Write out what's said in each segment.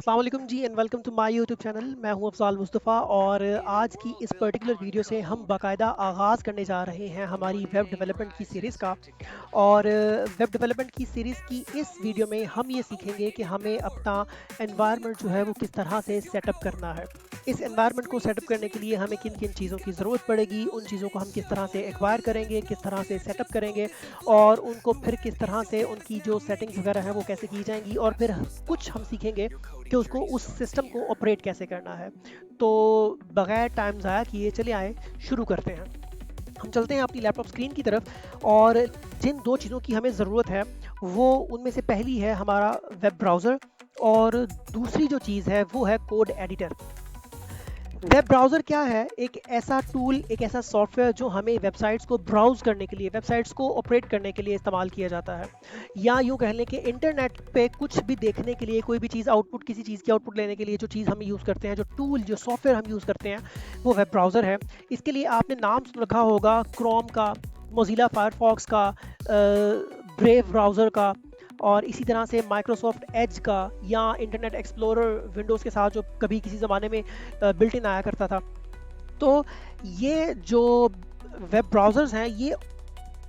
अस्सलाम वालेकुम जी and welcome to my YouTube channel. मैं हूं अफजाल मुस्तफ़ा और आज की इस पर्टिकुलर वीडियो से हम बाकायदा आगाज़ करने जा रहे हैं हमारी वेब डेवलपमेंट की सीरीज़ का। और वेब डेवलपमेंट की सीरीज़ की इस वीडियो में हम ये सीखेंगे कि हमें अपना एनवायरनमेंट जो है वो किस तरह से सेटअप करना है। इस एनवायरनमेंट को सेटअप करने के लिए हमें किन किन चीज़ों की ज़रूरत पड़ेगी, उन चीज़ों को हम किस तरह से एक्वायर करेंगे, किस तरह से सेटअप करेंगे और उनको फिर किस तरह से उनकी जो सेटिंग्स वगैरह हैं वो कैसे की जाएंगी, और फिर कुछ हम सीखेंगे कि उसको उस सिस्टम को ऑपरेट कैसे करना है। तो बगैर टाइम ज़ाया किए चले आए शुरू करते हैं। हम चलते हैं अपनी लैपटॉप स्क्रीन की तरफ और जिन दो चीज़ों की हमें ज़रूरत है वो उनमें से पहली है हमारा वेब ब्राउज़र और दूसरी जो चीज़ है वो है कोड एडिटर। वेब ब्राउज़र क्या है? एक ऐसा टूल, एक ऐसा सॉफ्टवेयर जो हमें वेबसाइट्स को ब्राउज़ करने के लिए, वेबसाइट्स को ऑपरेट करने के लिए इस्तेमाल किया जाता है। या यूँ कह लें कि इंटरनेट पे कुछ भी देखने के लिए, कोई भी चीज़ आउटपुट, किसी चीज़ की आउटपुट लेने के लिए जो चीज़ हम यूज़ करते हैं, जो टूल, जो सॉफ्टवेयर हम यूज़ करते हैं, वो वेब ब्राउज़र है। इसके लिए आपने नाम सुन रखा होगा क्रोम का, मोज़िला फायरफॉक्स का, ब्रेव ब्राउज़र का, और इसी तरह से माइक्रोसॉफ्ट एज का, या इंटरनेट एक्सप्लोरर विंडोज़ के साथ जो कभी किसी ज़माने में बिल्ट इन आया करता था। तो ये जो वेब ब्राउज़र्स हैं ये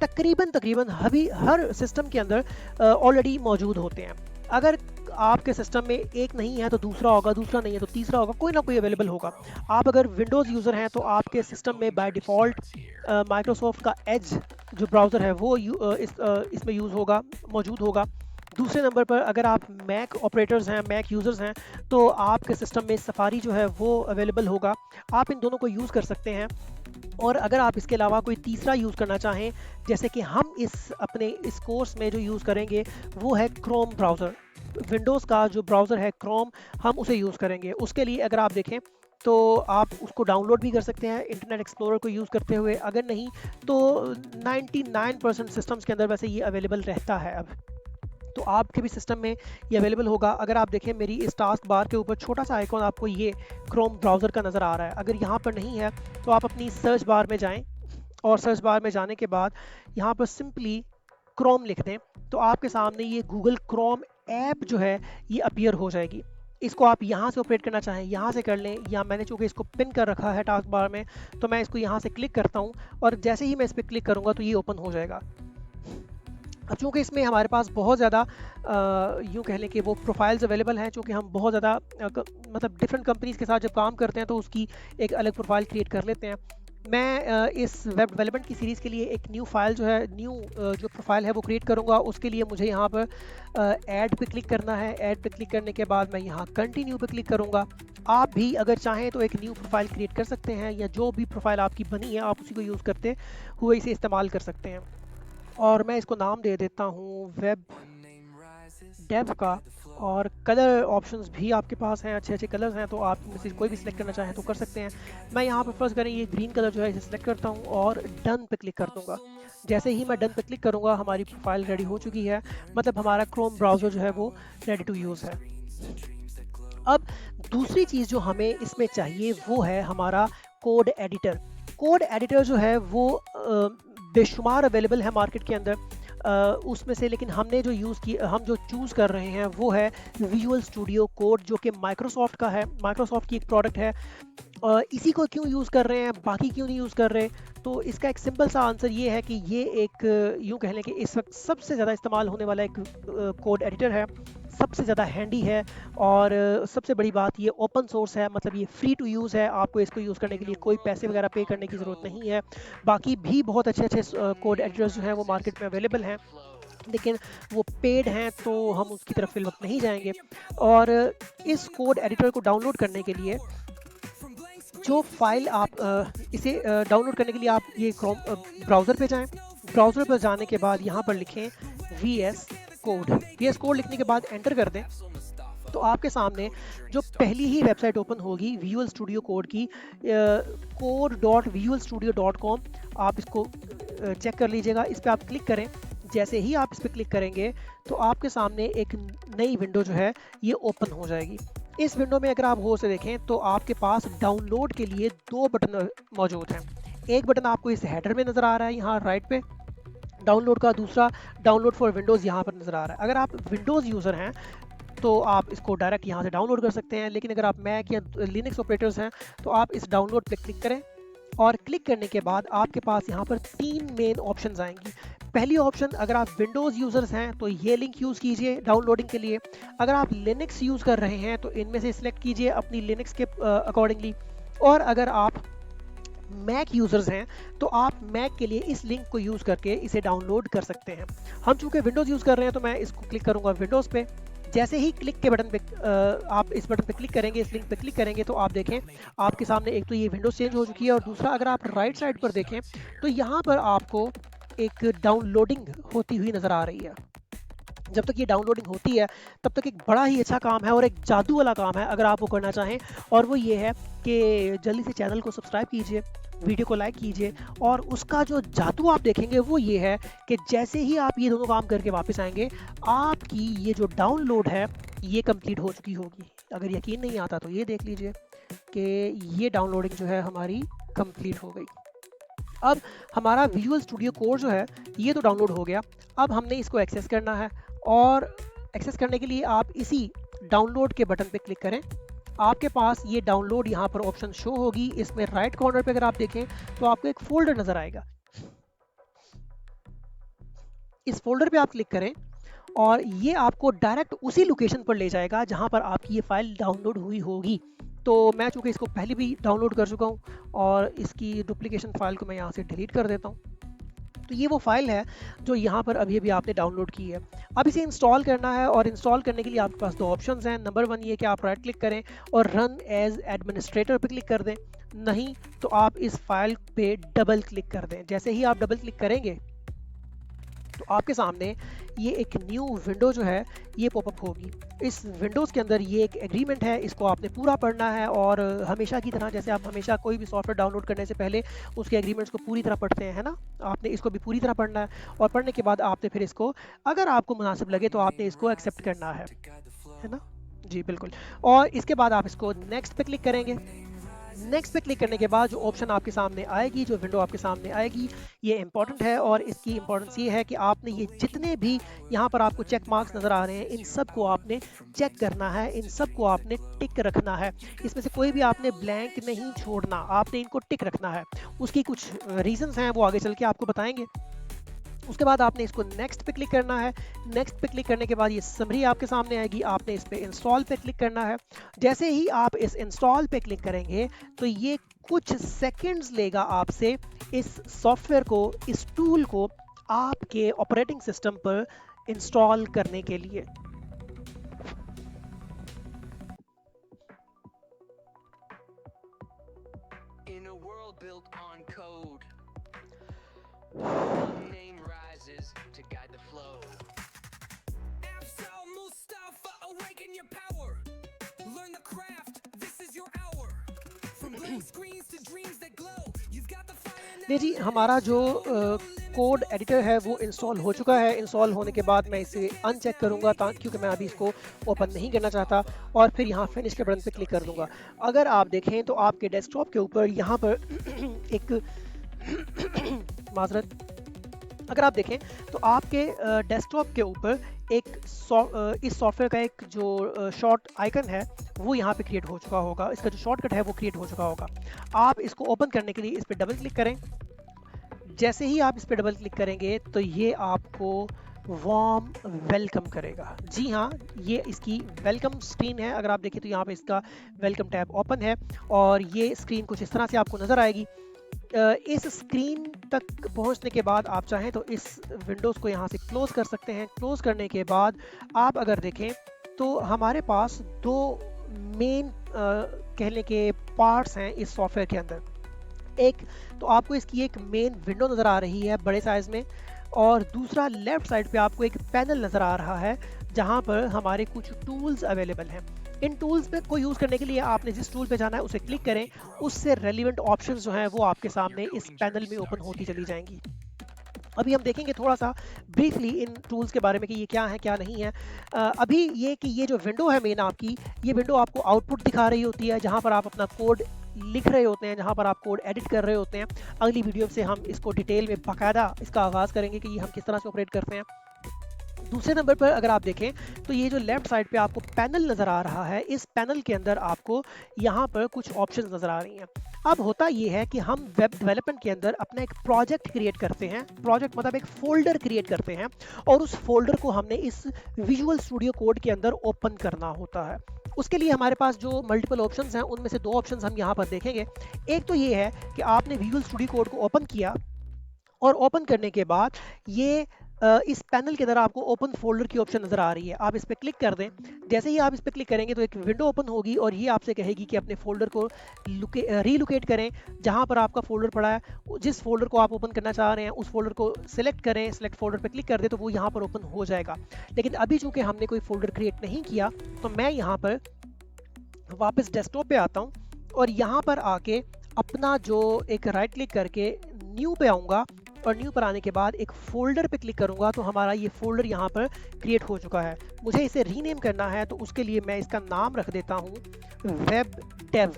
तकरीबन तकरीबन हर सिस्टम के अंदर ऑलरेडी मौजूद होते हैं। अगर आपके सिस्टम में एक नहीं है तो दूसरा होगा, दूसरा नहीं है तो तीसरा होगा, कोई ना कोई अवेलेबल होगा। आप अगर विंडोज़ यूज़र हैं तो आपके सिस्टम में बाय डिफ़ॉल्ट माइक्रोसॉफ्ट का एज जो ब्राउज़र है वो इसमें यूज़ होगा, मौजूद होगा। दूसरे नंबर पर अगर आप मैक ऑपरेटर्स हैं, मैक यूज़र्स हैं, तो आपके सिस्टम में सफारी जो है वो अवेलेबल होगा। आप इन दोनों को यूज़ कर सकते हैं। और अगर आप इसके अलावा कोई तीसरा यूज़ करना चाहें, जैसे कि हम इस कोर्स में जो यूज़ करेंगे वो है क्रोम ब्राउज़र। विंडोज़ का जो ब्राउज़र है क्रोम, हम उसे यूज़ करेंगे। उसके लिए अगर आप देखें तो आप उसको डाउनलोड भी कर सकते हैं इंटरनेट एक्सप्लोरर को यूज़ करते हुए। अगर नहीं तो 99% सिस्टम्स के अंदर वैसे ये अवेलेबल रहता है अब। तो आपके भी सिस्टम में ये अवेलेबल होगा। अगर आप देखें मेरी इस टास्क बार के ऊपर छोटा सा आइकॉन आपको ये क्रोम ब्राउज़र का नज़र आ रहा है। अगर यहाँ पर नहीं है तो आप अपनी सर्च बार में जाएं और सर्च बार में जाने के बाद यहाँ पर सिंपली क्रोम लिख दें तो आपके सामने ये गूगल क्रोम ऐप जो है ये अपीयर हो जाएगी। इसको आप यहाँ से ऑपरेट करना चाहें यहाँ से कर लें, या मैंने चूँकि इसको पिन कर रखा है टास्क बार में तो मैं इसको यहाँ से क्लिक करता हूँ और जैसे ही मैं इस पर क्लिक करूँगा तो ये ओपन हो जाएगा। अब चूँकि इसमें हमारे पास बहुत ज़्यादा यूँ कह लें कि वो प्रोफाइल्स अवेलेबल हैं, चूँकि हम बहुत ज़्यादा मतलब डिफरेंट कंपनीज़ के साथ जब काम करते हैं तो उसकी एक अलग प्रोफाइल क्रिएट कर लेते हैं। मैं इस वेब डेवलपमेंट की सीरीज़ के लिए एक न्यू फाइल जो है, जो प्रोफाइल है वो क्रिएट करूँगा। उसके लिए मुझे यहाँ पर ऐड पे क्लिक करना है। ऐड पे क्लिक करने के बाद मैं यहाँ कंटिन्यू पे क्लिक करूँगा। आप भी अगर चाहें तो एक न्यू प्रोफाइल क्रिएट कर सकते हैं, या जो भी प्रोफाइल आपकी बनी है आप उसी को यूज़ करते हुए इसे इस्तेमाल कर सकते हैं। और मैं इसको नाम दे देता हूँ वेब डेव का। और कलर ऑप्शंस भी आपके पास हैं, अच्छे अच्छे कलर्स हैं, तो आप इनमें से कोई भी सिलेक्ट करना चाहें तो कर सकते हैं। मैं यहाँ पर फर्स्ट करें ये ग्रीन कलर जो है इसे सिलेक्ट करता हूँ और डन पे क्लिक कर दूँगा। जैसे ही मैं डन पे क्लिक करूँगा हमारी प्रोफाइल रेडी हो चुकी है, मतलब हमारा क्रोम ब्राउज़र जो है वो रेडी टू यूज़ है। अब दूसरी चीज़ जो हमें इसमें चाहिए वो है हमारा कोड एडिटर। कोड एडिटर जो है वो बेशुमार अवेलेबल है मार्केट के अंदर। उसमें से लेकिन हम जो चूज़ कर रहे हैं वो है विजुअल स्टूडियो कोड, जो कि माइक्रोसॉफ्ट का है, माइक्रोसॉफ्ट की एक प्रोडक्ट है। इसी को क्यों यूज़ कर रहे हैं, बाकी क्यों नहीं यूज़ कर रहे? तो इसका एक सिंपल सा आंसर ये है कि ये एक यूँ कह लें कि इस वक्त सबसे ज़्यादा इस्तेमाल होने वाला एक कोड एडिटर है, सबसे ज़्यादा हैंडी है, और सबसे बड़ी बात ये ओपन सोर्स है, मतलब ये फ्री टू यूज़ है। आपको इसको यूज़ करने के लिए कोई पैसे वगैरह पे करने की ज़रूरत नहीं है। बाकी भी बहुत अच्छे अच्छे कोड एडिटर्स जो हैं वो मार्केट में अवेलेबल हैं, लेकिन वो पेड हैं तो हम उसकी तरफ फिल वक्त नहीं जाएंगे। और इस कोड एडिटर को डाउनलोड करने के लिए जो फाइल आप इसे डाउनलोड करने के लिए आप ये क्रोम ब्राउज़र पे जाएं। ब्राउज़र पर जाने के बाद यहाँ पर लिखें VS कोड। VS कोड लिखने के बाद एंटर कर दें तो आपके सामने जो पहली ही वेबसाइट ओपन होगी विजुअल स्टूडियो कोड की, code.visualstudio.com, आप इसको चेक कर लीजिएगा। इस पर आप क्लिक करें। जैसे ही आप इस पर क्लिक करेंगे तो आपके सामने एक नई विंडो जो है ये ओपन हो जाएगी। इस विंडो में अगर आप गौर से देखें तो आपके पास डाउनलोड के लिए दो बटन मौजूद हैं। एक बटन आपको इस हेडर में नज़र आ रहा है यहाँ राइट पे डाउनलोड का, दूसरा डाउनलोड फॉर विंडोज़ यहाँ पर नज़र आ रहा है। अगर आप विंडोज़ यूज़र हैं तो आप इसको डायरेक्ट यहाँ से डाउनलोड कर सकते हैं। लेकिन अगर आप मैक या लिनक्स ऑपरेटर्स हैं तो आप इस डाउनलोड पे क्लिक करें, और क्लिक करने के बाद आपके पास यहाँ पर 3 मेन ऑप्शंस आएंगी। पहली ऑप्शन, अगर आप विंडोज़ यूज़र्स हैं तो ये लिंक यूज़ कीजिए डाउनलोडिंग के लिए। अगर आप लिनक्स यूज़ कर रहे हैं तो इनमें से सिलेक्ट कीजिए अपनी लिनक्स के अकॉर्डिंगली। और अगर आप मैक यूज़र्स हैं तो आप मैक के लिए इस लिंक को यूज़ करके इसे डाउनलोड कर सकते हैं। हम चूँकि विंडोज़ यूज़ कर रहे हैं तो मैं इसको क्लिक करूँगा विंडोज़ पे। जैसे ही क्लिक के बटन पे आप इस बटन पे क्लिक करेंगे, इस लिंक पे क्लिक करेंगे, तो आप देखें आपके सामने एक तो ये विंडोज़ चेंज हो चुकी है, और दूसरा अगर आप राइट साइड पर देखें तो यहाँ पर आपको एक डाउनलोडिंग होती हुई नज़र आ रही है। जब तक ये डाउनलोडिंग होती है तब तक एक बड़ा ही अच्छा काम है और एक जादू वाला काम है अगर आप वो करना चाहें, और वो ये है कि जल्दी से चैनल को सब्सक्राइब कीजिए, वीडियो को लाइक कीजिए। और उसका जो जादू आप देखेंगे वो ये है कि जैसे ही आप ये दोनों काम करके वापस आएंगे, आपकी ये जो डाउनलोड है ये कंप्लीट हो चुकी होगी। अगर यकीन नहीं आता तो ये देख लीजिए कि ये डाउनलोडिंग जो है हमारी कंप्लीट हो गई। अब हमारा विजुअल स्टूडियो कोड जो है ये तो डाउनलोड हो गया। अब हमने इसको एक्सेस करना है, और एक्सेस करने के लिए आप इसी डाउनलोड के बटन पे क्लिक करें। आपके पास ये डाउनलोड यहाँ पर ऑप्शन शो होगी। इसमें राइट कॉर्नर पे अगर आप देखें तो आपको एक फोल्डर नज़र आएगा। इस फोल्डर पे आप क्लिक करें और ये आपको डायरेक्ट उसी लोकेशन पर ले जाएगा जहाँ पर आपकी ये फाइल डाउनलोड हुई होगी। तो मैं चूँकि इसको पहले भी डाउनलोड कर चुका हूँ और इसकी डुप्लीकेशन फाइल को मैं यहाँ से डिलीट कर देता हूँ। तो ये वो फाइल है जो यहाँ पर अभी अभी आपने डाउनलोड की है। अब इसे इंस्टॉल करना है, और इंस्टॉल करने के लिए आपके पास दो ऑप्शंस हैं। नंबर 1 ये कि आप राइट क्लिक करें और रन एज एडमिनिस्ट्रेटर पे क्लिक कर दें, नहीं तो आप इस फाइल पे डबल क्लिक कर दें। जैसे ही आप डबल क्लिक करेंगे तो आपके सामने ये एक न्यू विंडो जो है ये पॉपअप होगी। इस विंडोज़ के अंदर ये एक एग्रीमेंट है, इसको आपने पूरा पढ़ना है, और हमेशा की तरह जैसे आप हमेशा कोई भी सॉफ्टवेयर डाउनलोड करने से पहले उसके एग्रीमेंट्स को पूरी तरह पढ़ते हैं, है ना, आपने इसको भी पूरी तरह पढ़ना है। और पढ़ने के बाद आपने फिर इसको, अगर आपको मुनासिब लगे तो आपने इसको एक्सेप्ट करना है ना। जी बिल्कुल। और इसके बाद आप इसको नेक्स्ट पे क्लिक करेंगे। नेक्स्ट पे क्लिक करने के बाद जो ऑप्शन आपके सामने आएगी, जो विंडो आपके सामने आएगी, ये इंपॉर्टेंट है। और इसकी इंपॉर्टेंस ये है कि आपने ये जितने भी यहाँ पर आपको चेक मार्क्स नज़र आ रहे हैं, इन सब को आपने चेक करना है, इन सब को आपने टिक रखना है। इसमें से कोई भी आपने ब्लैंक नहीं छोड़ना, आपने इनको टिक रखना है। उसकी कुछ रीजंस हैं, वो आगे चल के आपको बताएंगे। उसके बाद आपने इसको नेक्स्ट पे क्लिक करना है। नेक्स्ट पे क्लिक करने के बाद ये समरी आपके सामने आएगी, आपने इस पे इंस्टॉल पे क्लिक करना है। जैसे ही आप इस इंस्टॉल पे क्लिक करेंगे तो ये कुछ सेकंड्स लेगा आपसे इस सॉफ्टवेयर को, इस टूल को आपके ऑपरेटिंग सिस्टम पर इंस्टॉल करने के लिए। In a world built on code, name rises to guide the flow. Afzal Mustafa, awaken your power. Learn the craft. This is your hour. From blank screens to dreams that glow. You've got the fire. नहीं जी, हमारा जो code editor है वो install हो चुका है। Install होने के बाद मैं इसे अनचेक करूंगा क्योंकि मैं अभी इसको ओपन नहीं करना चाहता, और फिर यहाँ फिनिश के बटन पे क्लिक कर दूंगा। अगर आप देखें तो आपके डेस्कटॉप के ऊपर यहाँ पर एक माजरत, अगर आप देखें तो आपके डेस्कटॉप के ऊपर एक इस सॉफ्टवेयर का एक जो शॉर्ट आइकन है वो यहाँ पे क्रिएट हो चुका होगा। इसका जो शॉर्टकट है वो क्रिएट हो चुका होगा। आप इसको ओपन करने के लिए इस पर डबल क्लिक करें। जैसे ही आप इस पर डबल क्लिक करेंगे तो ये आपको वार्म वेलकम करेगा। जी हाँ, ये इसकी वेलकम स्क्रीन है। अगर आप देखें तो यहाँ पे इसका वेलकम टैब ओपन है, और ये स्क्रीन कुछ इस तरह से आपको नज़र आएगी। इस स्क्रीन तक पहुंचने के बाद आप चाहें तो इस विंडोज़ को यहाँ से क्लोज़ कर सकते हैं। क्लोज़ करने के बाद आप अगर देखें तो हमारे पास दो मेन कहने के पार्ट्स हैं इस सॉफ्टवेयर के अंदर। एक तो आपको इसकी एक मेन विंडो नज़र आ रही है बड़े साइज़ में, और दूसरा लेफ़्ट साइड पे आपको एक पैनल नज़र आ रहा है जहाँ पर हमारे कुछ टूल्स अवेलेबल हैं। इन टूल्स पे को यूज़ करने के लिए आपने जिस टूल पे जाना है उसे क्लिक करें, उससे रेलिवेंट ऑप्शंस जो हैं वो आपके सामने इस पैनल में ओपन होती चली जाएंगी। अभी हम देखेंगे थोड़ा सा ब्रीफली इन टूल्स के बारे में कि ये क्या है क्या नहीं है। अभी ये कि ये जो विंडो है मेन आपकी, ये विंडो आपको आउटपुट दिखा रही होती है जहाँ पर आप अपना कोड लिख रहे होते हैं, जहाँ पर आप कोड एडिट कर रहे होते हैं। अगली वीडियो से हम इसको डिटेल में बाकायदा इसका आगाज़ करेंगे कि ये हम किस तरह से ऑपरेट करते हैं। दूसरे नंबर पर अगर आप देखें तो ये जो लेफ्ट साइड पे आपको पैनल नज़र आ रहा है, इस पैनल के अंदर आपको यहाँ पर कुछ ऑप्शंस नज़र आ रही हैं। अब होता ये है कि हम वेब डेवलपमेंट के अंदर अपना एक प्रोजेक्ट क्रिएट करते हैं, प्रोजेक्ट मतलब एक फोल्डर क्रिएट करते हैं, और उस फोल्डर को हमने इस विजुअल स्टूडियो कोड के अंदर ओपन करना होता है। उसके लिए हमारे पास जो मल्टीपल ऑप्शंस हैं उनमें से 2 ऑप्शंस हम यहाँ पर देखेंगे। एक तो ये है कि आपने विजुअल स्टूडियो कोड को ओपन किया, और ओपन करने के बाद ये इस पैनल के अंदर आपको ओपन फोल्डर की ऑप्शन नज़र आ रही है। आप इस पर क्लिक कर दें। जैसे ही आप इस पर क्लिक करेंगे तो एक विंडो ओपन होगी और ये आपसे कहेगी कि अपने फोल्डर को रीलोकेट करें जहां पर आपका फोल्डर पड़ा है। जिस फोल्डर को आप ओपन करना चाह रहे हैं उस फोल्डर को सिलेक्ट करें, सिलेक्ट फोल्डर पर क्लिक कर दें तो वो यहाँ पर ओपन हो जाएगा। लेकिन अभी चूंकि हमने कोई फोल्डर क्रिएट नहीं किया तो मैं यहाँ पर वापस डेस्कटॉप पे आता हूँ और यहाँ पर आके अपना जो एक राइट क्लिक करके न्यू पे आऊँगा, और न्यू पर आने के बाद एक फोल्डर पे क्लिक करूंगा तो हमारा ये फोल्डर यहाँ पर क्रिएट हो चुका है। मुझे इसे रीनेम करना है तो उसके लिए मैं इसका नाम रख देता हूँ वेब डेव।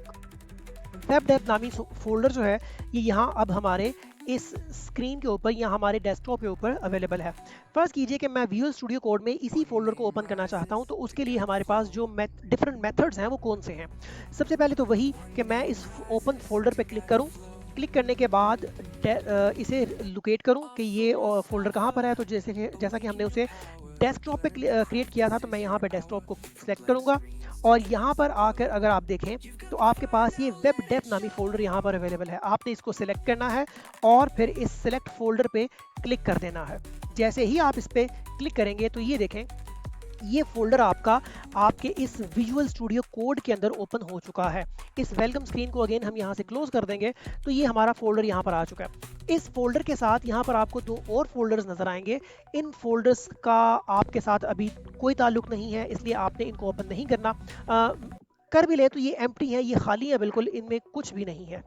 वेब डेव नामी फोल्डर जो है ये यहाँ अब हमारे इस स्क्रीन के ऊपर या हमारे डेस्कटॉप के ऊपर अवेलेबल है। फर्स्ट कीजिए कि मैं विजुअल स्टूडियो कोड में इसी फोल्डर को ओपन करना चाहता हूं, तो उसके लिए हमारे पास जो डिफरेंट मेथड्स हैं वो कौन से हैं। सबसे पहले तो वही कि मैं इस ओपन फोल्डर पे क्लिक करूं, क्लिक करने के बाद इसे लोकेट करूं कि ये फोल्डर कहाँ पर है। तो जैसा कि हमने उसे डेस्कटॉप पे क्रिएट किया था तो मैं यहाँ पे डेस्कटॉप को सिलेक्ट करूंगा, और यहाँ पर आकर अगर आप देखें तो आपके पास ये वेब डेव नामी फोल्डर यहाँ पर अवेलेबल है। आपने इसको सिलेक्ट करना है और फिर इस सिलेक्ट फोल्डर पे क्लिक कर देना है। जैसे ही आप इस पर क्लिक करेंगे तो ये देखें ये फोल्डर आपका आपके इस विजुअल स्टूडियो कोड के अंदर ओपन हो चुका है। इस वेलकम स्क्रीन को अगेन हम यहाँ से क्लोज कर देंगे तो ये हमारा फोल्डर यहाँ पर आ चुका है। इस फोल्डर के साथ यहाँ पर आपको 2 और फोल्डर्स नजर आएंगे। इन फोल्डर्स का आपके साथ अभी कोई ताल्लुक नहीं है, इसलिए आपने इनको ओपन नहीं करना। कर भी ले तो ये एम्प्टी है, ये खाली है बिल्कुल, इनमें कुछ भी नहीं है।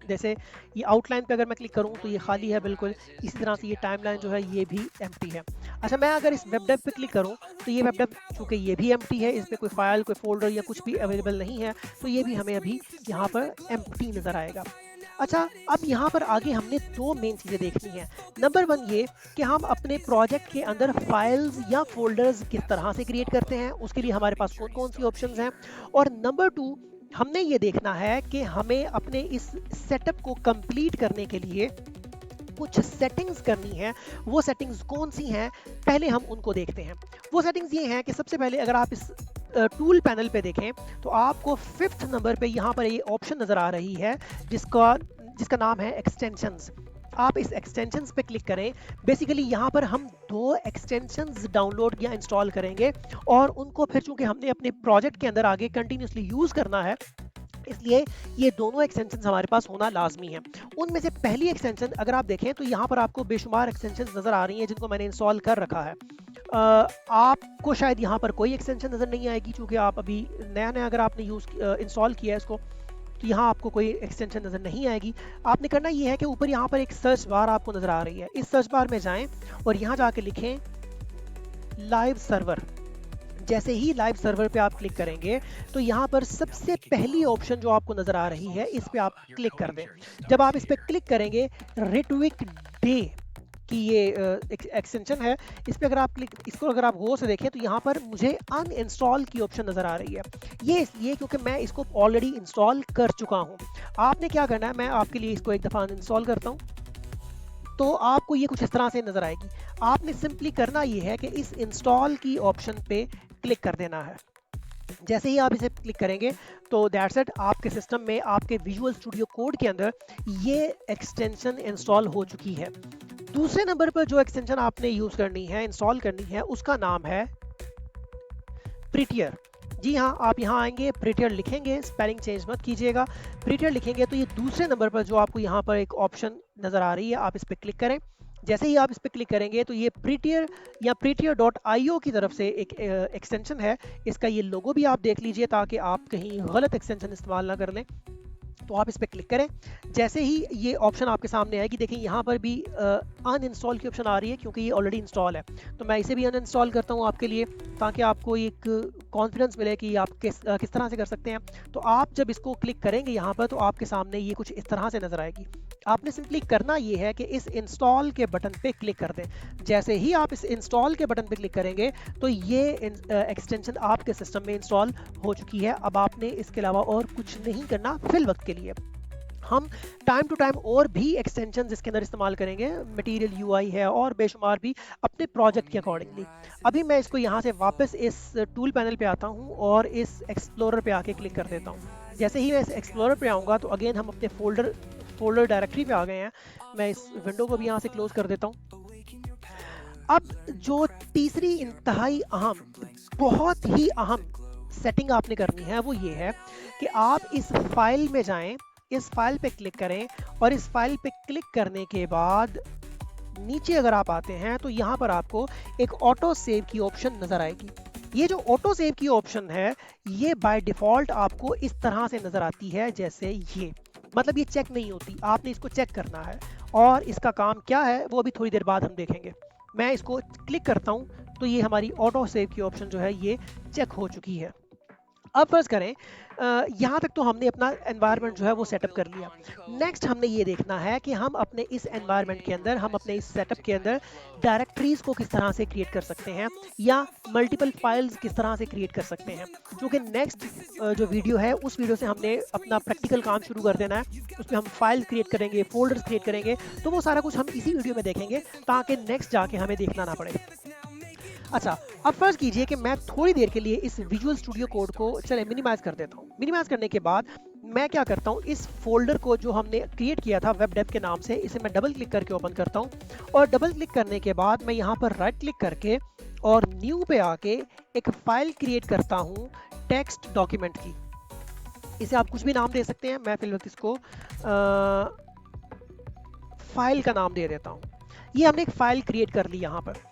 जैसे ये आउटलाइन पे अगर मैं क्लिक करूं तो ये खाली है बिल्कुल। इसी तरह से ये टाइमलाइन जो है ये भी एम्प्टी है। अच्छा, मैं अगर इस वेब डेव पे क्लिक करूं तो ये वेब डेव चूँकि ये भी एम्प्टी है, इस पर कोई फाइल कोई फोल्डर या कुछ भी अवेलेबल नहीं है, तो ये भी हमें अभी यहाँ पर एम्प्टी नज़र आएगा। अच्छा, अब यहाँ पर आगे हमने 2 मेन चीज़ें देखनी है। नंबर 1 ये कि हम अपने प्रोजेक्ट के अंदर फाइल्स या फोल्डर्स किस तरह से क्रिएट करते हैं, उसके लिए हमारे पास कौन कौन सी ऑप्शंस हैं। और नंबर 2 हमने ये देखना है कि हमें अपने इस सेटअप को कंप्लीट करने के लिए कुछ सेटिंग्स करनी है। वो सेटिंग्स कौन सी हैं, पहले हम उनको देखते हैं। वो सेटिंग्स ये हैं कि सबसे पहले अगर आप इस टूल पैनल पे देखें तो आपको 5th नंबर पे यहाँ पर ये ऑप्शन नज़र आ रही है जिसका नाम है एक्सटेंशंस। आप इस एक्सटेंशंस पे क्लिक करें। बेसिकली यहाँ पर हम 2 एक्सटेंशंस डाउनलोड या इंस्टॉल करेंगे, और उनको फिर चूंकि हमने अपने प्रोजेक्ट के अंदर आगे कंटिन्यूसली यूज़ करना है, इसलिए ये दोनों एक्सटेंशंस हमारे पास होना लाजमी है। उनमें से पहली एक्सटेंशन अगर आप देखें तो यहाँ पर आपको बेशुमार एक्सटेंशंस नज़र आ रही हैं जिनको मैंने इंस्टॉल कर रखा है। आपको शायद यहाँ पर कोई एक्सटेंशन नज़र नहीं आएगी क्योंकि आप अभी नया अगर आपने इंस्टॉल किया है इसको, तो यहाँ आपको कोई एक्सटेंशन नज़र नहीं आएगी। आपने करना ये है कि ऊपर यहाँ पर एक सर्च बार आपको नज़र आ रही है, इस सर्च बार में जाएं और यहाँ जाके लिखें लाइव सर्वर। जैसे ही लाइव सर्वर पे आप क्लिक करेंगे तो यहाँ पर सबसे पहली ऑप्शन जो आपको नज़र आ रही है इस पे आप क्लिक कर दें। जब आप इस पे क्लिक करेंगे, रिट्विक डे की ये एक्सटेंशन है, इस पे अगर आप इसको अगर आप गौर से देखें तो यहाँ पर मुझे अनइंस्टॉल की ऑप्शन नज़र आ रही है। ये इसलिए क्योंकि मैं इसको ऑलरेडी इंस्टॉल कर चुका हूँ। आपने क्या करना है, मैं आपके लिए इसको एक दफ़ा अनइंस्टॉल करता हूँ तो आपको ये कुछ इस तरह से नज़र आएगी। आपने सिंपली करना ये है कि इस इंस्टॉल की ऑप्शन पे क्लिक कर देना है। जैसे ही आप इसे क्लिक करेंगे तो दैट्स इट, आपके सिस्टम में आपके विजुअल स्टूडियो कोड के अंदर ये एक्सटेंशन इंस्टॉल हो चुकी है। दूसरे नंबर पर जो एक्सटेंशन आपने यूज़ करनी है, इंस्टॉल करनी है, उसका नाम है प्रिटियर। जी हाँ, आप यहाँ आएंगे, प्रिटियर लिखेंगे, स्पेलिंग चेंज मत कीजिएगा। प्रिटियर लिखेंगे तो ये दूसरे नंबर पर जो आपको यहाँ पर एक ऑप्शन नज़र आ रही है, आप इस पर क्लिक करें। जैसे ही आप इस पर क्लिक करेंगे तो ये प्रिटियर या prettier.io की तरफ से एक एक्सटेंशन है। इसका ये लोगो भी आप देख लीजिए ताकि आप कहीं गलत एक्सटेंशन इस्तेमाल ना कर लें। तो आप इस पर क्लिक करें। जैसे ही ये ऑप्शन आपके सामने आएगी, देखिए यहाँ पर भी अनइंस्टॉल की ऑप्शन आ रही है क्योंकि ये ऑलरेडी इंस्टॉल है। तो मैं इसे भी अनइंस्टॉल करता हूँ आपके लिए ताकि आपको एक कॉन्फिडेंस मिले कि आप किस तरह से कर सकते हैं। तो आप जब इसको क्लिक करेंगे यहाँ पर तो आपके सामने ये कुछ इस तरह से नज़र आएगी। आपने सिंपली करना ये है कि इस इंस्टॉल के बटन पे क्लिक कर दें। जैसे ही आप इस इंस्टॉल के बटन पे क्लिक करेंगे तो ये एक्सटेंशन आपके सिस्टम में इंस्टॉल हो चुकी है। अब आपने इसके अलावा और कुछ नहीं करना फिल वक्त के लिए। हम टाइम टू टाइम और भी एक्सटेंशन इसके अंदर इस्तेमाल करेंगे, मटेरियल यूआई है और बेशुमार भी अपने प्रोजेक्ट के अकॉर्डिंगली। अभी मैं इसको यहाँ से वापस इस टूल पैनल पे आता हूँ और इस एक्सप्लोरर पे आके क्लिक कर देता हूँ। जैसे ही मैं इस एक्सप्लोरर पे आऊँगा तो अगेन हम अपने फोल्डर डायरेक्टरी पे आ गए हैं। मैं इस विंडो को भी यहाँ से क्लोज कर देता हूँ। अब जो तीसरी इंतहाई अहम, बहुत ही अहम सेटिंग आपने करनी है वो ये है कि आप इस फाइल में जाएं, इस फाइल पे क्लिक करें और इस फाइल पे क्लिक करने के बाद नीचे अगर आप आते हैं तो यहाँ पर आपको एक ऑटो सेव की ऑप्शन नजर आएगी। ये जो ऑटो सेव की ऑप्शन है ये बाय डिफॉल्ट आपको इस तरह से नजर आती है, जैसे ये, मतलब ये चेक नहीं होती, आपने इसको चेक करना है। और इसका काम क्या है वो अभी थोड़ी देर बाद हम देखेंगे। मैं इसको क्लिक करता हूँ तो ये हमारी ऑटो सेव की ऑप्शन जो है ये चेक हो चुकी है। अब फर्ज करें यहाँ तक तो हमने अपना एनवायरनमेंट जो है वो सेटअप कर लिया। नेक्स्ट हमने ये देखना है कि हम अपने इस एनवायरनमेंट के अंदर, हम अपने इस सेटअप के अंदर डायरेक्टरीज को किस तरह से क्रिएट कर सकते हैं या मल्टीपल फाइल्स किस तरह से क्रिएट कर सकते हैं। क्योंकि नेक्स्ट जो वीडियो है उस वीडियो से हमने अपना प्रैक्टिकल काम शुरू कर देना है। उसमें हम फाइल्स क्रिएट करेंगे, फोल्डर्स क्रिएट करेंगे, तो वो सारा कुछ हम इसी वीडियो में देखेंगे ताकि नेक्स्ट जाके हमें देखना ना पड़े। अच्छा, अब फर्ज कीजिए कि मैं थोड़ी देर के लिए इस विजुअल स्टूडियो कोड को चले मिनिमाइज कर देता हूँ। मिनिमाइज करने के बाद मैं क्या करता हूँ, इस फोल्डर को जो हमने क्रिएट किया था वेब डेव के नाम से, इसे मैं डबल क्लिक करके ओपन करता हूँ। और डबल क्लिक करने के बाद मैं यहाँ पर राइट क्लिक करके और न्यू पे आके एक फाइल क्रिएट करता हूँ टेक्स्ट डॉक्यूमेंट की। इसे आप कुछ भी नाम दे सकते हैं, मैं फिलहाल इसको फाइल का नाम दे देता हूँ। ये हमने एक फाइल क्रिएट कर ली यहाँ पर।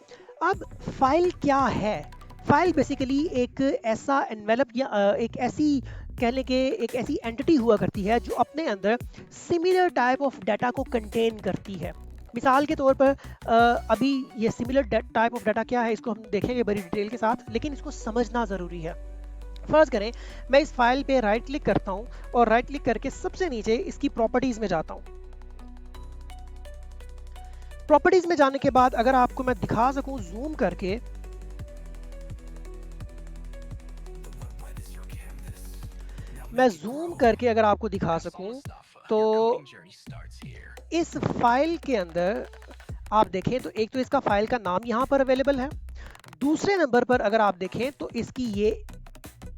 अब फाइल क्या है? फाइल बेसिकली एक ऐसा एनवेलप या एक ऐसी कह लें कि एक ऐसी एंटिटी हुआ करती है जो अपने अंदर सिमिलर टाइप ऑफ डाटा को कंटेन करती है। मिसाल के तौर पर अभी ये सिमिलर टाइप ऑफ डाटा क्या है इसको हम देखेंगे बड़ी डिटेल के साथ, लेकिन इसको समझना ज़रूरी है। फर्ज करें मैं इस फाइल पे राइट क्लिक करता हूँ और राइट क्लिक करके सबसे नीचे इसकी प्रॉपर्टीज़ में जाता हूँ। प्रॉपर्टीज में जाने के बाद अगर आपको मैं दिखा सकूं जूम करके, मैं जूम करके अगर आपको दिखा सकूं तो इस फाइल के अंदर आप देखें तो एक तो इसका फाइल का नाम यहां पर अवेलेबल है। दूसरे नंबर पर अगर आप देखें तो इसकी ये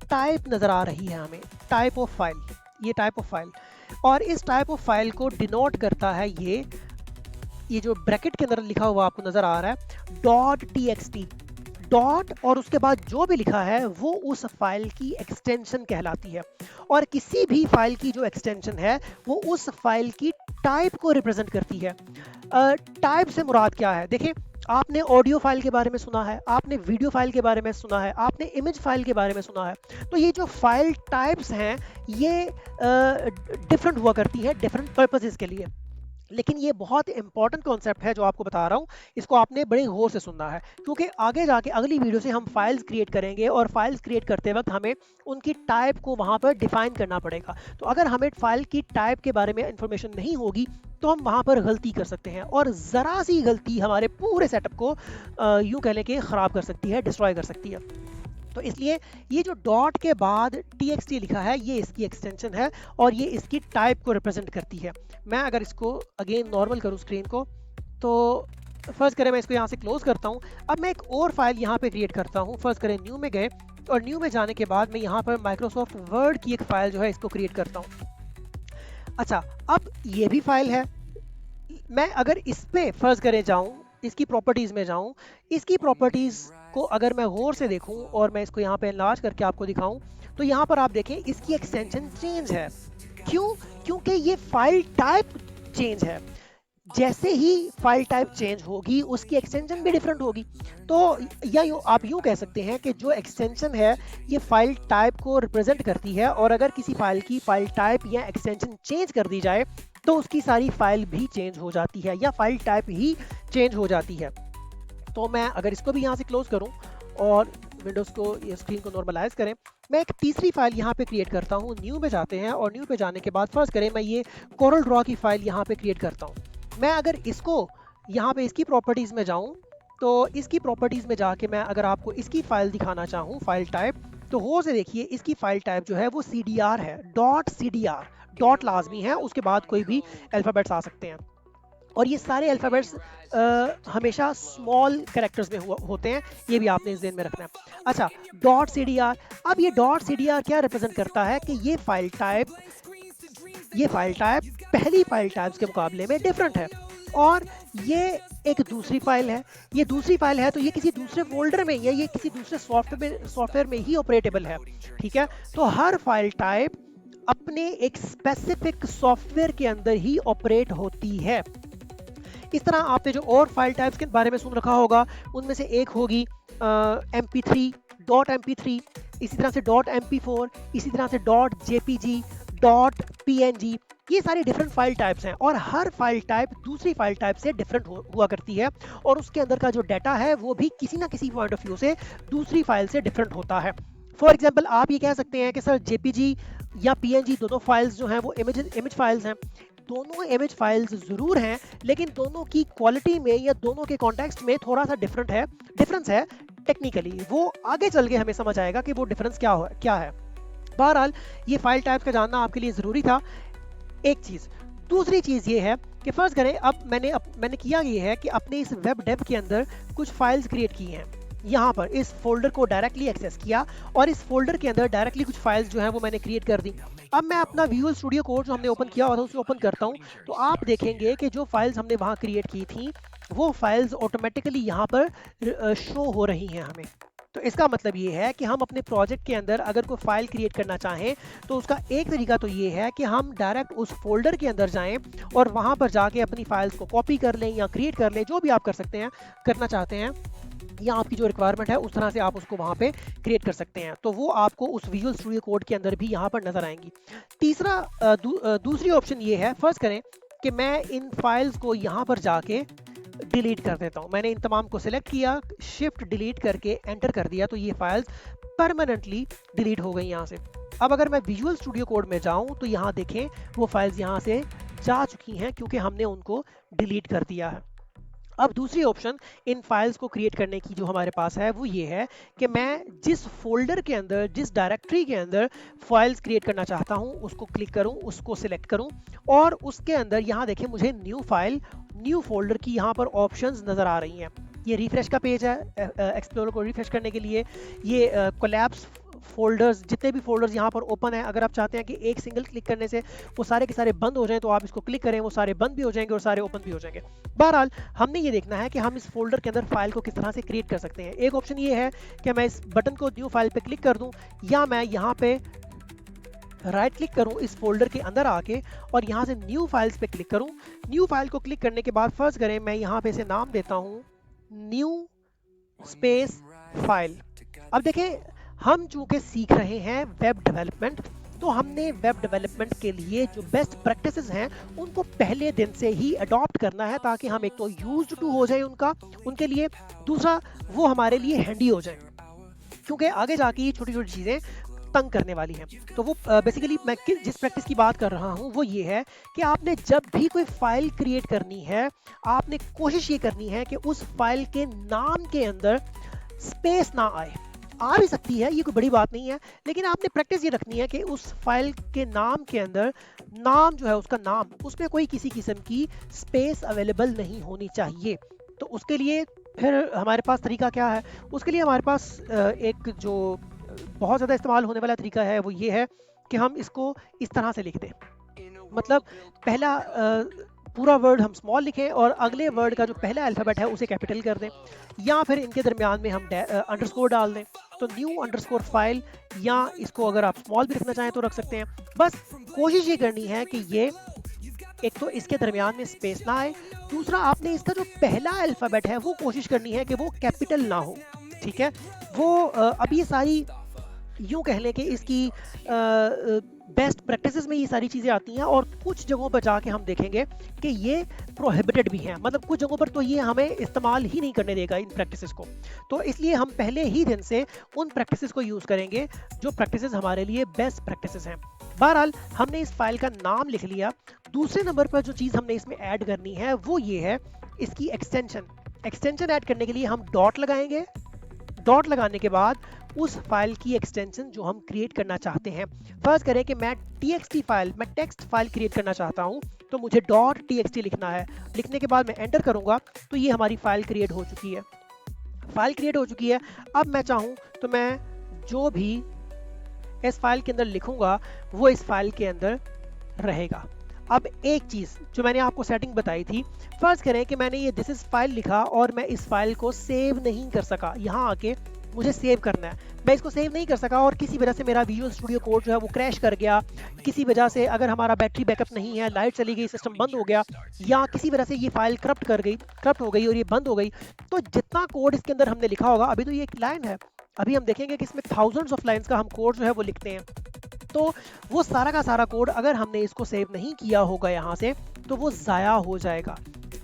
टाइप नजर आ रही है हमें, टाइप ऑफ फाइल, ये टाइप ऑफ फाइल। और इस टाइप ऑफ फाइल को डिनोट करता है ये जो ब्रैकेट के अंदर लिखा हुआ आपको नजर आ रहा है .txt, डॉट और उसके बाद जो भी लिखा है वो उस फाइल की एक्सटेंशन कहलाती है। और किसी भी फाइल की जो एक्सटेंशन है वो उस फाइल की टाइप को रिप्रेजेंट करती है। टाइप से मुराद क्या है? देखिए, आपने ऑडियो फाइल के बारे में सुना है, आपने वीडियो फाइल के बारे में सुना है, आपने इमेज फाइल के बारे में सुना है। तो ये जो फाइल टाइप्स हैं ये डिफरेंट हुआ करती है डिफरेंट पर्पसेस के लिए। लेकिन ये बहुत इंपॉर्टेंट कॉन्सेप्ट है जो आपको बता रहा हूँ, इसको आपने बड़े गौर से सुनना है क्योंकि आगे जाके अगली वीडियो से हम फाइल्स क्रिएट करेंगे और फाइल्स क्रिएट करते वक्त हमें उनकी टाइप को वहाँ पर डिफाइन करना पड़ेगा। तो अगर हमें फाइल की टाइप के बारे में इंफॉर्मेशन नहीं होगी तो हम वहाँ पर गलती कर सकते हैं और ज़रा सी गलती हमारे पूरे सेटअप को यूँ कह लें कि ख़राब कर सकती है, डिस्ट्रॉय कर सकती है। तो इसलिए ये जो डॉट के बाद txt लिखा है ये इसकी एक्सटेंशन है और ये इसकी टाइप को रिप्रेजेंट करती है। मैं अगर इसको अगेन नॉर्मल करूँ स्क्रीन को तो फर्स्ट करें मैं इसको यहाँ से क्लोज करता हूँ। अब मैं एक और फाइल यहाँ पे क्रिएट करता हूँ। फर्स्ट करें न्यू में गए और न्यू में जाने के बाद मैं यहाँ पर माइक्रोसॉफ्ट वर्ड की एक फाइल जो है इसको क्रिएट करता हूँ। अच्छा, अब ये भी फाइल है। मैं अगर इस पे फर्ज करे जाऊँ, इसकी प्रॉपर्टीज़ में जाऊँ, इसकी प्रॉपर्टीज़ को अगर मैं गौर से देखूं और मैं इसको यहाँ पे एनलार्ज करके आपको दिखाऊं तो यहाँ पर आप देखें इसकी एक्सटेंशन चेंज है। क्यों? क्योंकि ये फाइल टाइप चेंज है। जैसे ही फाइल टाइप चेंज होगी उसकी एक्सटेंशन भी डिफरेंट होगी। तो या आप यूँ कह सकते हैं कि जो एक्सटेंशन है ये फाइल टाइप को रिप्रेजेंट करती है और अगर किसी फाइल की फाइल टाइप या एक्सटेंशन चेंज कर दी जाए तो उसकी सारी फाइल भी चेंज हो जाती है या फाइल टाइप ही चेंज हो जाती है। तो मैं अगर इसको भी यहाँ से क्लोज करूँ और विंडोज़ को, ये स्क्रीन को नॉर्मलाइज करें। मैं एक तीसरी फाइल यहाँ पे क्रिएट करता हूँ। न्यू में जाते हैं और न्यू पे जाने के बाद फर्स्ट करें मैं ये कोरल ड्रॉ की फाइल यहाँ पे क्रिएट करता हूँ। मैं अगर इसको यहाँ पे इसकी प्रॉपर्टीज़ में जाऊँ तो इसकी प्रॉपर्टीज़ में जाके मैं अगर आपको इसकी फाइल दिखाना चाहूँ, फाइल टाइप, तो हो से देखिए इसकी फाइल टाइप जो है वो CDR है, डॉट CDR, डॉट लाजमी है, उसके बाद कोई भी अल्फ़ाबेट्स आ सकते हैं और ये सारे अल्फ़ाबेट्स हमेशा स्मॉल कैरेक्टर्स में होते हैं, ये भी आपने इस ज़हन में रखना है। अच्छा, डॉट CDR, अब ये डॉट CDR क्या रिप्रेजेंट करता है कि ये फाइल टाइप पहली फाइल टाइप्स के मुकाबले में डिफरेंट है और ये एक दूसरी फाइल है। ये दूसरी फाइल है तो ये किसी दूसरे फोल्डर में या ये किसी दूसरे सॉफ्टवेयर में ही ऑपरेटेबल है, ठीक है। तो हर फाइल टाइप अपने एक स्पेसिफिक सॉफ्टवेयर के अंदर ही ऑपरेट होती है। इस तरह आपने जो और फाइल टाइप्स के बारे में सुन रखा होगा उनमें से एक होगी MP3, डॉट MP3, इसी तरह से डॉट MP4, इसी तरह से डॉट JPG, डॉट PNG। ये सारी डिफरेंट फाइल टाइप्स हैं और हर फाइल टाइप दूसरी फाइल टाइप से डिफरेंट हुआ करती है और उसके अंदर का जो डाटा है वो भी किसी ना किसी पॉइंट ऑफ व्यू से दूसरी फाइल से डिफरेंट होता है। फॉर एग्जाम्पल आप ये कह सकते हैं कि सर JPG या PNG दोनों फाइल्स जो हैं वो इमेज फाइल्स हैं। दोनों इमेज फाइल्स ज़रूर हैं लेकिन दोनों की क्वालिटी में या दोनों के कॉन्टेक्स्ट में थोड़ा सा डिफरेंस है टेक्निकली। वो आगे चल के हमें समझ आएगा कि वो डिफरेंस क्या है। बहरहाल ये फाइल टाइप का जानना आपके लिए ज़रूरी था, एक चीज़। दूसरी चीज़ ये है कि फ़र्ज़ करें अब मैंने किया ये है कि अपने इस वेब डेव के अंदर कुछ फाइल्स क्रिएट की हैं। यहाँ पर इस फोल्डर को डायरेक्टली एक्सेस किया और इस फोल्डर के अंदर डायरेक्टली कुछ फाइल्स जो हैं वो मैंने क्रिएट कर दी। अब मैं अपना विजुअल स्टूडियो कोड जो हमने ओपन किया हुआ था उसे ओपन करता हूँ तो आप देखेंगे कि जो फाइल्स हमने वहाँ क्रिएट की थी वो फाइल्स ऑटोमेटिकली यहाँ पर शो हो रही हैं हमें। तो इसका मतलब ये है कि हम अपने प्रोजेक्ट के अंदर अगर कोई फाइल क्रिएट करना चाहें तो उसका एक तरीका तो ये है कि हम डायरेक्ट उस फोल्डर के अंदर जाएं और वहाँ पर जाके अपनी फाइल्स को कॉपी कर लें या क्रिएट कर लें, जो भी आप करना चाहते हैं या आपकी जो रिक्वायरमेंट है उस तरह से आप उसको वहाँ पे क्रिएट कर सकते हैं। तो वो आपको उस विजुअल स्टूडियो कोड के अंदर भी यहाँ पर नज़र आएंगी। दूसरी ऑप्शन ये है, फर्स्ट करें कि मैं इन फाइल्स को यहाँ पर जाके डिलीट कर देता हूँ। मैंने इन तमाम को सिलेक्ट किया, शिफ्ट डिलीट करके एंटर कर दिया तो ये फाइल्स परमानेंटली डिलीट हो गई यहाँ से। अब अगर मैं विजुअल स्टूडियो कोड में जाऊँ तो यहाँ देखें वो फाइल्स यहाँ से जा चुकी हैं क्योंकि हमने उनको डिलीट कर दिया है। अब दूसरी ऑप्शन इन फाइल्स को क्रिएट करने की जो हमारे पास है वो ये है कि मैं जिस फोल्डर के अंदर, जिस डायरेक्टरी के अंदर फाइल्स क्रिएट करना चाहता हूँ उसको क्लिक करूँ, उसको सिलेक्ट करूँ और उसके अंदर यहाँ देखें मुझे न्यू फाइल, न्यू फोल्डर की यहाँ पर ऑप्शंस नज़र आ रही हैं। ये रिफ्रेश का पेज है, एक्सप्लोरर को रिफ्रेश करने के लिए। ये कोलैप्स फोल्डर्स, जितने भी फोल्डर्स यहाँ पर ओपन है, अगर आप चाहते हैं कि एक सिंगल क्लिक करने से वो सारे के सारे बंद हो जाएं तो आप इसको क्लिक करें, वो सारे बंद भी हो जाएंगे और सारे ओपन भी हो जाएंगे। बहरहाल हमने ये देखना है कि हम इस फोल्डर के अंदर फाइल को किस तरह से क्रिएट कर सकते हैं। एक ऑप्शन ये है कि मैं इस बटन को न्यू फाइल पे क्लिक कर दूं या मैं यहाँ पे राइट क्लिक करूं इस फोल्डर के अंदर आके और यहाँ से न्यू फाइल्स पे क्लिक करूं। न्यू फाइल को क्लिक करने के बाद फर्स्ट करें मैं यहाँ पे इसे नाम देता हूँ न्यू स्पेस फाइल। अब देखें हम चूंकि सीख रहे हैं वेब डेवलपमेंट तो हमने वेब डेवलपमेंट के लिए जो बेस्ट प्रैक्टिसेस हैं उनको पहले दिन से ही अडॉप्ट करना है ताकि हम एक तो यूज्ड टू हो जाए उनके लिए, दूसरा वो हमारे लिए हैंडी हो जाए क्योंकि आगे जाके ये छोटी छोटी चीज़ें तंग करने वाली हैं। तो वो बेसिकली मैं जिस प्रैक्टिस की बात कर रहा हूँ वो ये है कि आपने जब भी कोई फाइल क्रिएट करनी है आपने कोशिश ये करनी है कि उस फाइल के नाम के अंदर स्पेस ना आए। आ भी सकती है, ये कोई बड़ी बात नहीं है, लेकिन आपने प्रैक्टिस ये रखनी है कि उस फाइल के नाम के अंदर नाम जो है उसका नाम, उसमें कोई किसी किस्म की स्पेस अवेलेबल नहीं होनी चाहिए। तो उसके लिए फिर हमारे पास तरीका क्या है? उसके लिए हमारे पास एक जो बहुत ज़्यादा इस्तेमाल होने वाला तरीका है वो ये है कि हम इसको इस तरह से लिख दें। मतलब पहला पूरा वर्ड हम स्मॉल लिखें और अगले वर्ड का जो पहला अल्फ़ाबेट है उसे कैपिटल कर दें या फिर इनके दरमियान में हम अंडरस्कोर डाल दें। तो न्यू अंडरस्कोर फाइल, या इसको अगर आप स्मॉल भी रखना चाहें तो रख सकते हैं। बस कोशिश ये करनी है कि ये एक तो इसके दरमियान में स्पेस ना आए, दूसरा आपने इसका जो पहला अल्फ़ाबेट है वो कोशिश करनी है कि वो कैपिटल ना हो, ठीक है। वो अब ये सारी यूँ कह लें कि इसकी बेस्ट प्रैक्टिसेस में ये सारी चीज़ें आती हैं, और कुछ जगहों पर जाके हम देखेंगे कि ये प्रोहिबिटेड भी हैं, मतलब कुछ जगहों पर तो ये हमें इस्तेमाल ही नहीं करने देगा इन प्रैक्टिसेस को। तो इसलिए हम पहले ही दिन से उन प्रैक्टिसेस को यूज़ करेंगे जो प्रैक्टिसेस हमारे लिए बेस्ट प्रैक्टिसेस हैं। बहरहाल हमने इस फाइल का नाम लिख लिया। दूसरे नंबर पर जो चीज़ हमने इसमें ऐड करनी है वो ये है इसकी एक्सटेंशन। एक्सटेंशन ऐड करने के लिए हम डॉट लगाएंगे। डॉट लगाने के बाद उस फाइल की एक्सटेंशन जो हम क्रिएट करना चाहते हैं, फर्ज करें कि मैं txt फाइल, मैं टेक्स्ट फाइल क्रिएट करना चाहता हूं, तो मुझे डॉट txt लिखना है। लिखने के बाद मैं एंटर करूंगा तो ये हमारी फाइल क्रिएट हो चुकी है। फाइल क्रिएट हो चुकी है। अब मैं चाहूं तो मैं जो भी इस फाइल के अंदर लिखूंगा वो इस फाइल के अंदर रहेगा। अब एक चीज़ जो मैंने आपको सेटिंग बताई थी, फर्ज करें कि मैंने ये दिस इज फाइल लिखा और मैं इस फाइल को सेव नहीं कर सका। यहाँ आके मुझे सेव करना है, मैं इसको सेव नहीं कर सका और किसी वजह से मेरा विजुअल स्टूडियो कोड जो है वो क्रैश कर गया। किसी वजह से अगर हमारा बैटरी बैकअप नहीं है, लाइट चली गई, सिस्टम बंद हो गया, या किसी वजह से ये फाइल करप्ट हो गई और ये बंद हो गई, तो जितना कोड इसके अंदर हमने लिखा होगा, अभी तो ये एक लाइन है, अभी हम देखेंगे कि इसमें थाउजेंड्स ऑफ लाइन्स का हम कोड जो है वो लिखते हैं, तो वो सारा का सारा कोड अगर हमने इसको सेव नहीं किया होगा यहाँ से, तो वो ज़ाया हो जाएगा।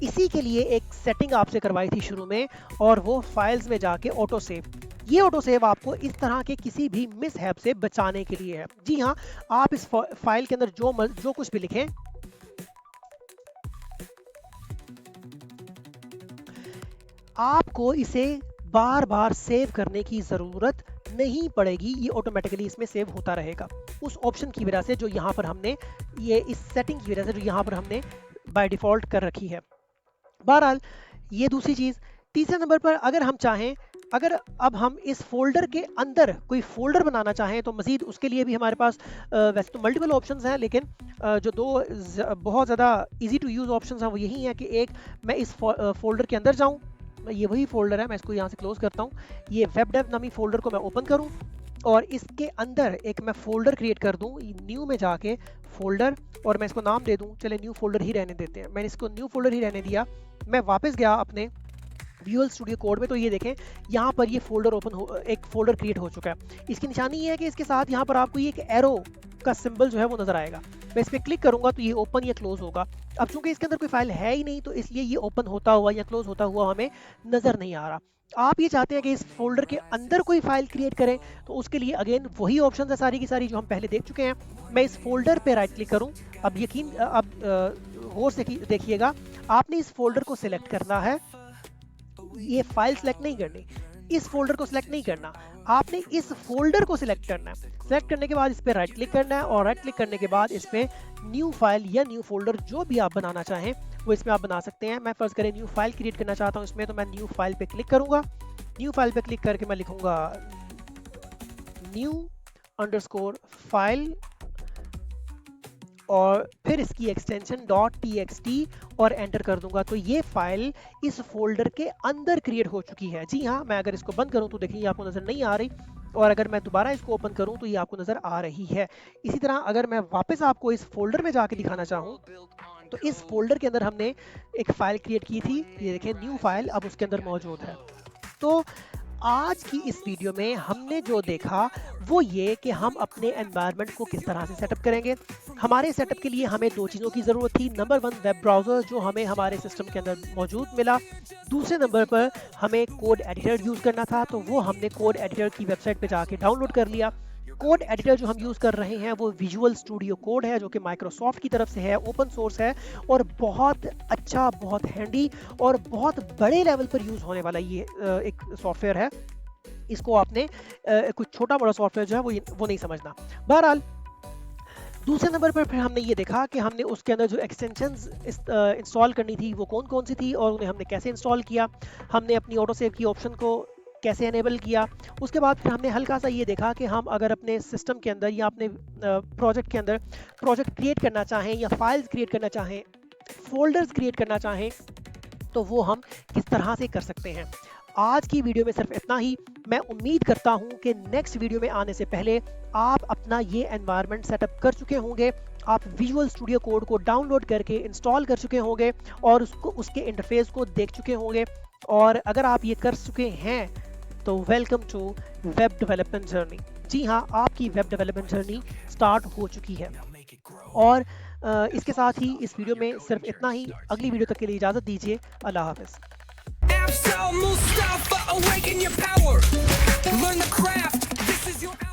इसी के लिए एक सेटिंग आपसे करवाई थी शुरू में, और वो फाइल्स में जाके ऑटो सेव। ये ऑटो सेव आपको इस तरह के किसी भी मिसहैप से बचाने के लिए है। जी हाँ, आप इस फाइल के अंदर जो कुछ भी लिखें, आपको इसे बार बार सेव करने की ज़रूरत नहीं पड़ेगी, ये ऑटोमेटिकली इसमें सेव होता रहेगा उस ऑप्शन की वजह से जो यहाँ पर हमने, ये इस सेटिंग की वजह से जो यहाँ पर हमने बाय डिफ़ॉल्ट कर रखी है। बहरहाल ये दूसरी चीज़। तीसरे नंबर पर अगर हम चाहें, अगर अब हम इस फोल्डर के अंदर कोई फोल्डर बनाना चाहें तो मज़ीद उसके लिए भी हमारे पास वैसे तो मल्टीपल ऑप्शंस हैं, लेकिन जो दो बहुत ज़्यादा इजी टू यूज़ ऑप्शंस हैं वो यही है कि एक, मैं इस फोल्डर के अंदर जाऊँ, ये वही फोल्डर है, मैं इसको यहाँ से क्लोज करता हूँ, ये वेब डेव नामी फोल्डर को मैं ओपन करूँ और इसके अंदर एक मैं फोल्डर क्रिएट कर दूँ, न्यू में जाके फोल्डर, और मैं इसको नाम दे दूँ, चले न्यू फोल्डर ही रहने देते हैं, मैंने इसको न्यू फोल्डर ही रहने दिया। मैं वापस गया अपने विजुअल स्टूडियो कोड में, तो ये देखें यहाँ पर ये फोल्डर एक फोल्डर क्रिएट हो चुका है। इसकी निशानी ये है कि इसके साथ यहाँ पर आपको ये एक एरो का सिंबल जो है वो नजर आएगा। मैं इस पर क्लिक करूंगा तो ये ओपन या क्लोज होगा। अब चूंकि इसके अंदर कोई फाइल है ही नहीं, तो इसलिए ये ओपन होता हुआ या क्लोज होता हुआ हमें नजर नहीं आ रहा। आप ये चाहते हैं कि इस फोल्डर के अंदर कोई फाइल क्रिएट करें, तो उसके लिए अगेन वही ऑप्शन है सारी की सारी जो हम पहले देख चुके हैं। मैं इस फोल्डर पे राइट क्लिक करूं, अब यकीन, अब गौर से देखिएगा, आपने इस फोल्डर को सिलेक्ट करना है, ये फाइल सेलेक्ट नहीं करनी, इस फोल्डर को सिलेक्ट नहीं करना, आपने इस फोल्डर को सिलेक्ट करना है। सिलेक्ट करने के बाद इस पर राइट क्लिक करना है, और राइट क्लिक करने के बाद इस पर न्यू फाइल या न्यू फोल्डर जो भी आप बनाना चाहें वो इसमें आप बना सकते हैं। मैं फर्ज करें न्यू फाइल क्रिएट करना चाहता हूं इसमें, तो मैं न्यू फाइल पे क्लिक करूंगा। न्यू फाइल पे क्लिक करके मैं लिखूंगा न्यू अंडरस्कोर फाइल, और फिर इसकी एक्सटेंशन .txt और एंटर कर दूंगा, तो ये फाइल इस फोल्डर के अंदर क्रिएट हो चुकी है। जी हाँ, मैं अगर इसको बंद करूं तो देखिए आपको नजर नहीं आ रही, और अगर मैं दोबारा इसको ओपन करूं तो ये आपको नजर आ रही है। इसी तरह अगर मैं वापस आपको इस फोल्डर में जाके दिखाना चाहूं, तो इस फोल्डर के अंदर हमने एक फाइल क्रिएट की थी, ये देखें न्यू फाइल अब उसके अंदर मौजूद है। तो आज की इस वीडियो में हमने जो देखा वो ये कि हम अपने एनवायरनमेंट को किस तरह से सेटअप करेंगे। हमारे सेटअप के लिए हमें दो चीज़ों की ज़रूरत थी। नंबर 1 वेब ब्राउज़र जो हमें हमारे सिस्टम के अंदर मौजूद मिला। दूसरे नंबर पर हमें कोड एडिटर यूज़ करना था, तो वो हमने कोड एडिटर की वेबसाइट पे जाके डाउनलोड कर लिया। कोड एडिटर जो हम यूज़ कर रहे हैं वो विजुअल स्टूडियो कोड है, जो कि माइक्रोसॉफ्ट की तरफ से है, ओपन सोर्स है और बहुत अच्छा, बहुत हैंडी और बहुत बड़े लेवल पर यूज़ होने वाला ये एक सॉफ्टवेयर है। इसको आपने कुछ छोटा बड़ा सॉफ्टवेयर जो है वो नहीं समझना। बहरहाल दूसरे नंबर पर फिर हमने ये देखा कि हमने उसके अंदर जो एक्सटेंशंस इंस्टॉल करनी थी वो कौन कौन सी थी और उन्हें हमने कैसे इंस्टॉल किया। हमने अपनी ऑटो सेव की ऑप्शन को कैसे एनेबल किया। उसके बाद फिर हमने हल्का सा ये देखा कि हम अगर अपने सिस्टम के अंदर या अपने प्रोजेक्ट के अंदर प्रोजेक्ट क्रिएट करना चाहें या फाइल्स क्रिएट करना चाहें, फोल्डर्स क्रिएट करना चाहें, तो वो हम किस तरह से कर सकते हैं। आज की वीडियो में सिर्फ इतना ही। मैं उम्मीद करता हूं कि नेक्स्ट वीडियो में आने से पहले आप अपना ये एनवायरनमेंट सेटअप कर चुके होंगे, आप विजुअल स्टूडियो कोड को डाउनलोड करके इंस्टॉल कर चुके होंगे और उसके इंटरफेस को देख चुके होंगे। और अगर आप ये कर चुके हैं तो welcome to web development journey. जी हाँ, आपकी वेब डेवलपमेंट जर्नी स्टार्ट हो चुकी है। और इसके साथ ही इस वीडियो में सिर्फ इतना ही। अगली वीडियो तक के लिए इजाज़त दीजिए। अल्लाह हाफ़िज़। Afzal Mustafa, awaken your power. Learn the craft. This is your hour.